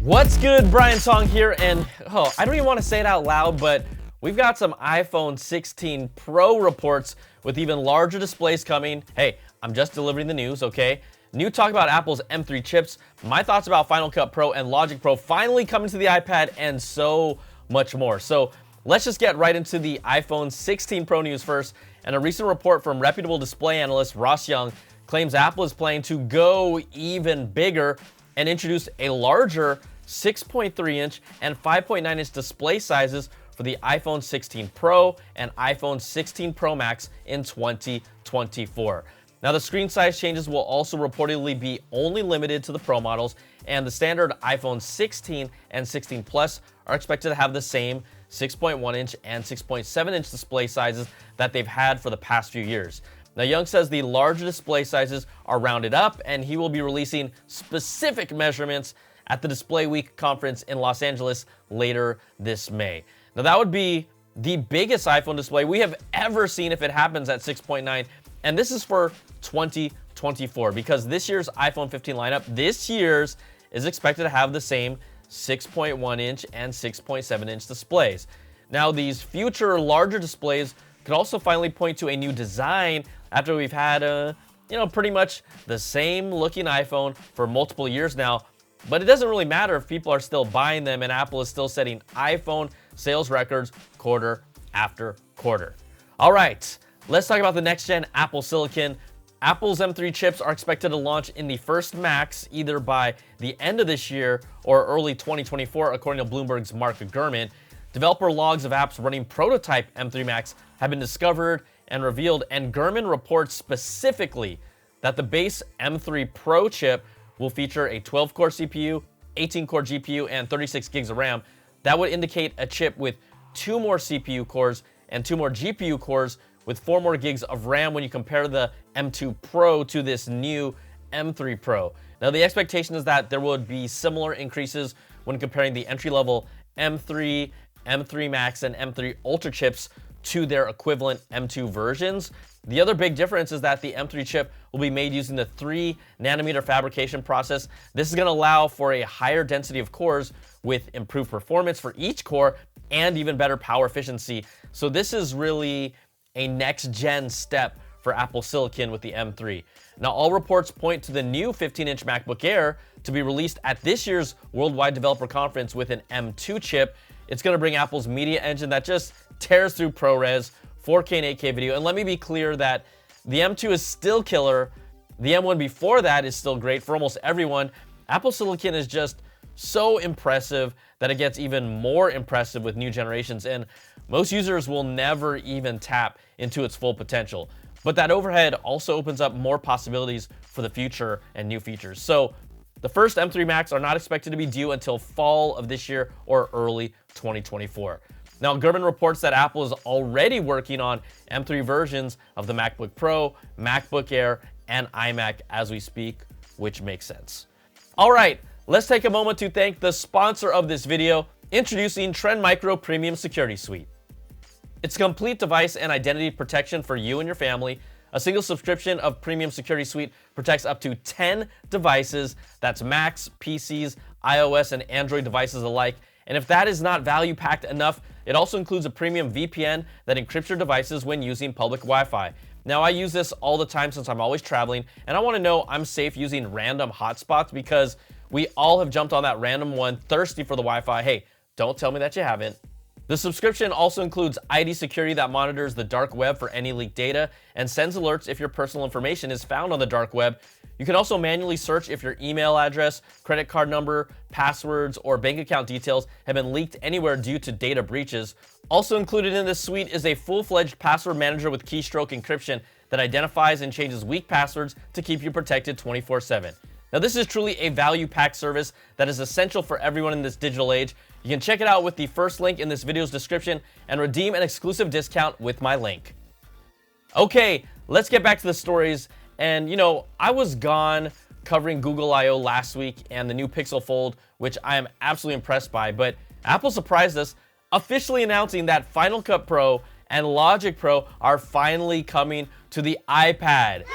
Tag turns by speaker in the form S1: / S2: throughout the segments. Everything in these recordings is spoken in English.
S1: What's good? Brian Tong here, and I don't even want to say it out loud, but we've got some iPhone 16 Pro reports with even larger displays coming. Hey, I'm just delivering the news, okay? New talk about Apple's M3 chips, my thoughts about Final Cut Pro and Logic Pro finally coming to the iPad, and so much more. So let's just get right into the iPhone 16 Pro news first. And a recent report from reputable display analyst Ross Young claims Apple is planning to go even bigger and introduce a larger 6.3-inch and 5.9-inch display sizes for the iPhone 16 Pro and iPhone 16 Pro Max in 2024. Now, the screen size changes will also reportedly be only limited to the Pro models, and the standard iPhone 16 and 16 Plus are expected to have the same 6.1-inch and 6.7-inch display sizes that they've had for the past few years. Now, Young says the larger display sizes are rounded up, and he will be releasing specific measurements at the Display Week conference in Los Angeles later this May. Now, that would be the biggest iPhone display we have ever seen if it happens at 6.9, and this is for 2024 because this year's iPhone 15 lineup, this year's, is expected to have the same 6.1-inch and 6.7-inch displays. Now, these future larger displays could also finally point to a new design after we've had, pretty much the same looking iPhone for multiple years now. But it doesn't really matter if people are still buying them and Apple is still setting iPhone sales records quarter after quarter. All right, let's talk about the next-gen Apple Silicon. Apple's M3 chips are expected to launch in the first Macs either by the end of this year or early 2024, according to Bloomberg's Mark Gurman. Developer logs of apps running prototype M3 Macs have been discovered and revealed, and Gurman reports specifically that the base M3 Pro chip will feature a 12-core CPU, 18-core GPU, and 36 gigs of RAM. That would indicate a chip with 2 more CPU cores and 2 more GPU cores with 4 more gigs of RAM when you compare the M2 Pro to this new M3 Pro. Now, the expectation is that there would be similar increases when comparing the entry-level M3, M3 Max, and M3 Ultra chips to their equivalent M2 versions. The other big difference is that the M3 chip will be made using the 3-nanometer fabrication process. This is going to allow for a higher density of cores with improved performance for each core and even better power efficiency. So this is really a next-gen step for Apple Silicon with the M3. Now, all reports point to the new 15-inch MacBook Air to be released at this year's Worldwide Developer Conference with an M2 chip. It's going to bring Apple's media engine that just tears through ProRes, 4K and 8K video. And let me be clear that the M2 is still killer. The M1 before that is still great for almost everyone. Apple Silicon is just so impressive that it gets even more impressive with new generations, and most users will never even tap into its full potential. But that overhead also opens up more possibilities for the future and new features. So the first M3 Macs are not expected to be due until fall of this year or early 2024. Now, Gurman reports that Apple is already working on M3 versions of the MacBook Pro, MacBook Air, and iMac as we speak, which makes sense. All right, let's take a moment to thank the sponsor of this video, introducing Trend Micro Premium Security Suite. It's complete device and identity protection for you and your family. A single subscription of Premium Security Suite protects up to 10 devices. That's Macs, PCs, iOS, and Android devices alike. And if that is not value-packed enough, it also includes a premium VPN that encrypts your devices when using public Wi-Fi. Now, I use this all the time since I'm always traveling, and I want to know I'm safe using random hotspots because we all have jumped on that random one thirsty for the Wi-Fi. Hey, don't tell me that you haven't. The subscription also includes ID security that monitors the dark web for any leaked data and sends alerts if your personal information is found on the dark web. You can also manually search if your email address, credit card number, passwords, or bank account details have been leaked anywhere due to data breaches. Also included in this suite is a full-fledged password manager with keystroke encryption that identifies and changes weak passwords to keep you protected 24/7. Now, this is truly a value-packed service that is essential for everyone in this digital age. You can check it out with the first link in this video's description and redeem an exclusive discount with my link. Okay, let's get back to the stories. And, I was gone covering Google I/O last week and the new Pixel Fold, which I am absolutely impressed by. But Apple surprised us, officially announcing that Final Cut Pro and Logic Pro are finally coming to the iPad.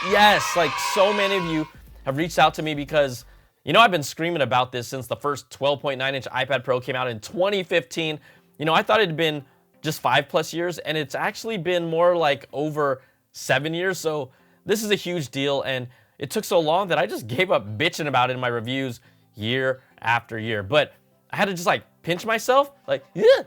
S1: Yes, like so many of you have reached out to me because, I've been screaming about this since the first 12.9-inch iPad Pro came out in 2015. I thought it had been just 5+ years, and it's actually been more like over 7 years. So this is a huge deal, and it took so long that I just gave up bitching about it in my reviews year after year. But I had to just pinch myself,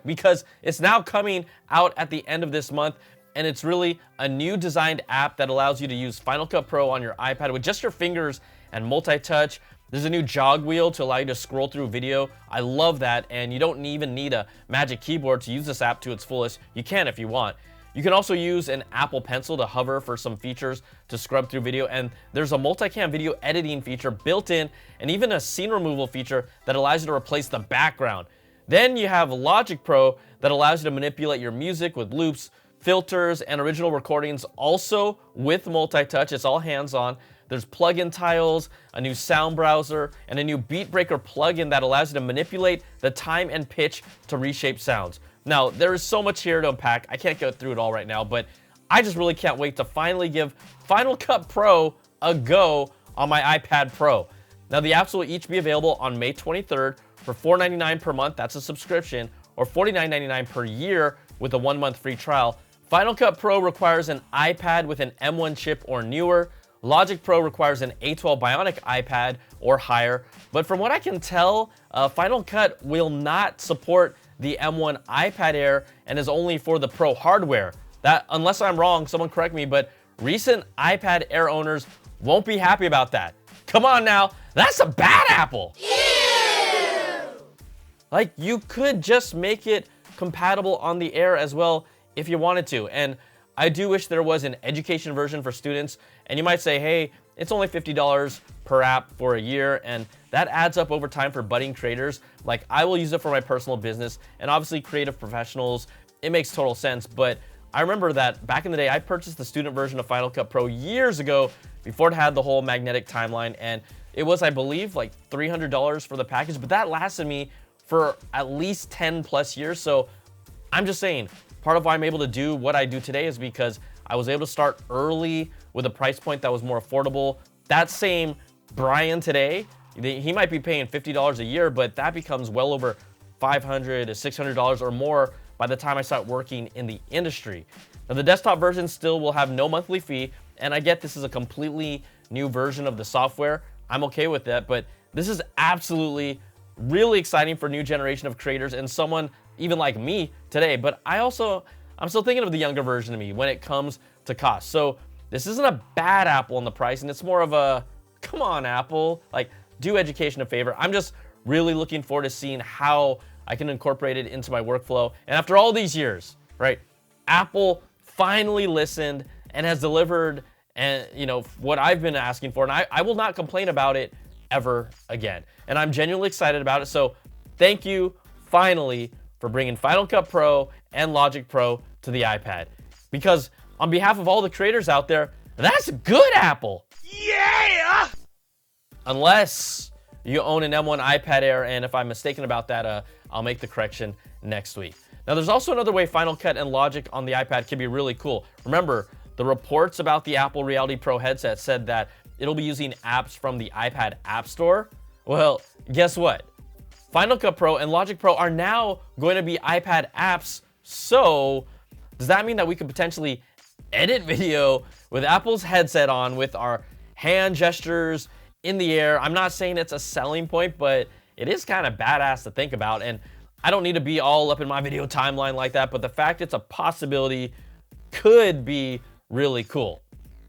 S1: because it's now coming out at the end of this month, and it's really a new designed app that allows you to use Final Cut Pro on your iPad with just your fingers and multi-touch. There's a new jog wheel to allow you to scroll through video. I love that, and you don't even need a magic keyboard to use this app to its fullest. You can if you want. You can also use an Apple Pencil to hover for some features to scrub through video, and there's a multicam video editing feature built in, and even a scene removal feature that allows you to replace the background. Then you have Logic Pro that allows you to manipulate your music with loops, filters, and original recordings, also with multi-touch. It's all hands-on. There's plugin tiles, a new sound browser, and a new beat breaker plugin that allows you to manipulate the time and pitch to reshape sounds. Now, there is so much here to unpack. I can't go through it all right now, but I just really can't wait to finally give Final Cut Pro a go on my iPad Pro. Now, the apps will each be available on May 23rd for $4.99 per month. That's a subscription, or $49.99 per year with a 1-month free trial. Final Cut Pro requires an iPad with an M1 chip or newer. Logic Pro requires an A12 Bionic iPad or higher, but from what I can tell, Final Cut will not support the M1 iPad Air and is only for the Pro hardware. That, unless I'm wrong, someone correct me, but recent iPad Air owners won't be happy about that. Come on now, that's a bad apple. Ew! You could just make it compatible on the Air as well if you wanted to, and I do wish there was an education version for students, and you might say, hey, it's only $50 per app for a year, and that adds up over time for budding creators. I will use it for my personal business, and obviously creative professionals, it makes total sense, but I remember that back in the day, I purchased the student version of Final Cut Pro years ago before it had the whole magnetic timeline, and it was, I believe, $300 for the package, but that lasted me for at least 10+ years, so I'm just saying, part of why I'm able to do what I do today is because I was able to start early with a price point that was more affordable. That same Brian today, he might be paying $50 a year, but that becomes well over $500 to $600 or more by the time I start working in the industry. Now, the desktop version still will have no monthly fee, and I get this is a completely new version of the software. I'm okay with that, but this is absolutely really exciting for a new generation of creators and someone even like me today. But I'm still thinking of the younger version of me when it comes to cost. So this isn't a bad Apple on the price, and it's more of a, come on, Apple, do education a favor. I'm just really looking forward to seeing how I can incorporate it into my workflow. And after all these years, right, Apple finally listened and has delivered, and what I've been asking for, and I will not complain about it ever again. And I'm genuinely excited about it. So thank you, finally, for bringing Final Cut Pro and Logic Pro to the iPad. Because on behalf of all the creators out there, that's good, Apple. Yeah! Unless you own an M1 iPad Air, and if I'm mistaken about that, I'll make the correction next week. Now, there's also another way Final Cut and Logic on the iPad can be really cool. Remember, the reports about the Apple Reality Pro headset said that it'll be using apps from the iPad App Store. Well, guess what? Final Cut Pro and Logic Pro are now going to be iPad apps. So does that mean that we could potentially edit video with Apple's headset on with our hand gestures in the air? I'm not saying it's a selling point, but it is kind of badass to think about. And I don't need to be all up in my video timeline like that, but the fact it's a possibility could be really cool.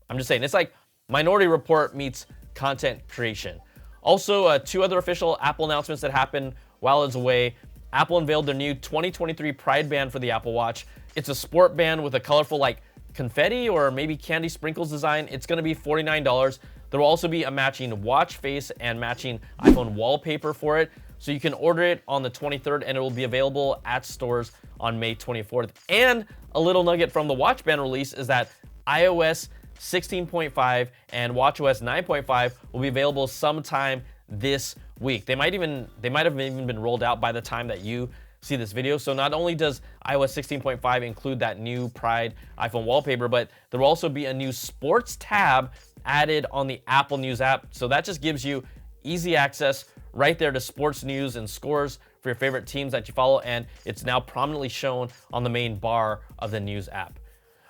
S1: I'm just saying, it's like Minority Report meets content creation. Also, 2 other official Apple announcements that happened while it's away. Apple unveiled their new 2023 Pride Band for the Apple Watch. It's a sport band with a colorful confetti or maybe candy sprinkles design. It's going to be $49. There will also be a matching watch face and matching iPhone wallpaper for it. So you can order it on the 23rd, and it will be available at stores on May 24th. And a little nugget from the Watch Band release is that iOS 16.5 and watchOS 9.5 will be available sometime this week. They might have even been rolled out by the time that you see this video. So not only does iOS 16.5 include that new Pride iPhone wallpaper, but there will also be a new sports tab added on the Apple News app. So that just gives you easy access right there to sports news and scores for your favorite teams that you follow, and it's now prominently shown on the main bar of the news app.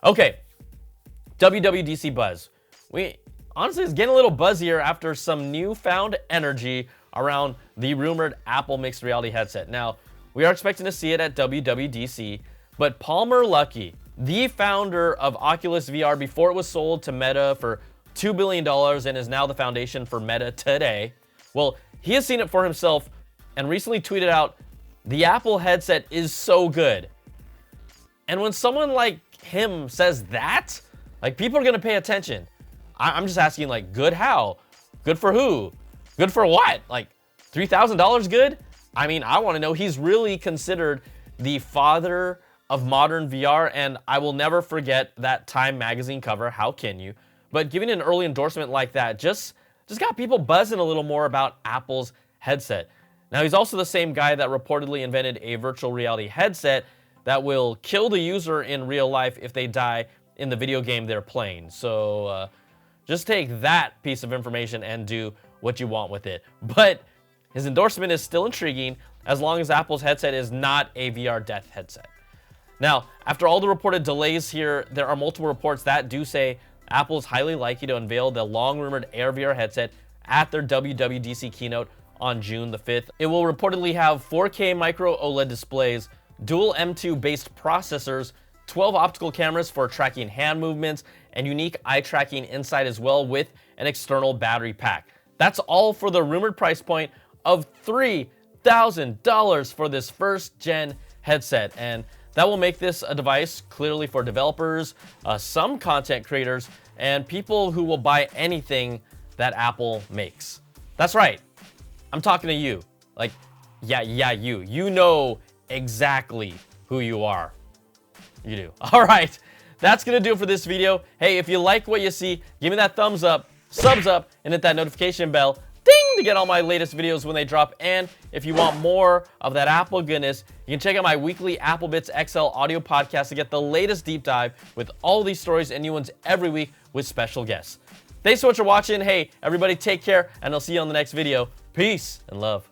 S1: Okay, WWDC buzz. Honestly, it's getting a little buzzier after some newfound energy around the rumored Apple mixed reality headset. Now, we are expecting to see it at WWDC, but Palmer Luckey, the founder of Oculus VR before it was sold to Meta for $2 billion and is now the foundation for Meta today, well, he has seen it for himself and recently tweeted out, "The Apple headset is so good." And when someone like him says that, like, people are gonna pay attention. I'm just asking, like, good how? Good for who? Good for what? Like, $3,000 good? I mean, I want to know. He's really considered the father of modern VR, and I will never forget that Time magazine cover. How can you? But giving an early endorsement like that just got people buzzing a little more about Apple's headset. Now, he's also the same guy that reportedly invented a virtual reality headset that will kill the user in real life if they die in the video game they're playing. So just take that piece of information and do what you want with it. But his endorsement is still intriguing as long as Apple's headset is not a VR death headset. Now, after all the reported delays here, there are multiple reports that do say Apple is highly likely to unveil the long-rumored Air VR headset at their WWDC keynote on June the 5th. It will reportedly have 4K micro OLED displays, dual M2-based processors, 12 optical cameras for tracking hand movements, and unique eye tracking inside as well with an external battery pack. That's all for the rumored price point of $3,000 for this first-gen headset. And that will make this a device clearly for developers, some content creators, and people who will buy anything that Apple makes. That's right. I'm talking to you. Like, yeah, you. You know exactly who you are. You do. All right. That's going to do it for this video. Hey, if you like what you see, give me that thumbs up, subs up, and hit that notification bell, ding, to get all my latest videos when they drop. And if you want more of that Apple goodness, you can check out my weekly Apple Bits XL audio podcast to get the latest deep dive with all these stories and new ones every week with special guests. Thanks so much for watching. Hey, everybody, take care, and I'll see you on the next video. Peace and love.